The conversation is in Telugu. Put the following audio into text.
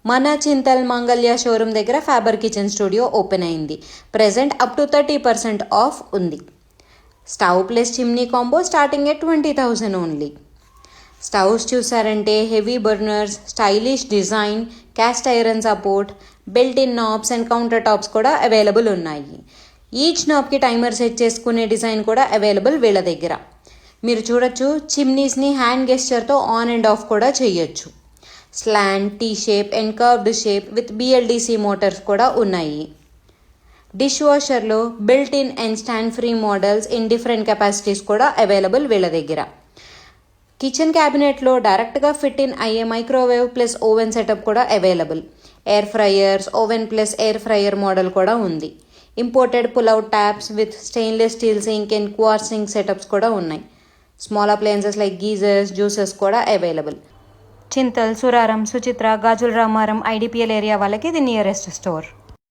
మన చింతల్ మంగళ్య షోరూమ్ దగ్గర ఫ్యాబర్ కిచెన్ స్టూడియో ఓపెన్ అయింది. ప్రెజెంట్ అప్ టు 30% ఆఫ్ ఉంది. Stove plus chimney combo starting at 20,000 only. Stoves చూసారంటే heavy burners, stylish design, cast iron support, built in knobs and counter tops కూడా అవైలబుల్ ఉన్నాయి. ఈచ్ నాబ్కి టైమర్ సెట్ చేసుకునే డిజైన్ కూడా అవైలబుల్ వీళ్ళ దగ్గర. మీరు చూడొచ్చు, చిమ్నీస్ని హ్యాండ్ గెస్చర్తో ఆన్ అండ్ ఆఫ్ కూడా చేయొచ్చు. Slant, T shape and curved shape with BLDC Motors కూడా ఉన్నాయి. డిష్ వాషర్లో built in and stand free models in different capacities కూడా అవైలబుల్ వీళ్ళ దగ్గర. కిచెన్ క్యాబినెట్లో డైరెక్ట్గా ఫిట్ ఇన్ అయ్యే మైక్రోవేవ్ ప్లస్ ఓవెన్ సెటప్ కూడా available. Air fryers, oven plus air fryer model కూడా ఉంది. Imported pull out taps with stainless steel sink and quartz sink setups కూడా ఉన్నాయి. Small appliances like geysers, juices కూడా available. Chintal, Suraram, Suchitra, Gajula Ramaram, IDPL area వాళ్ళకి ఇది నియరెస్ట్ స్టోర్.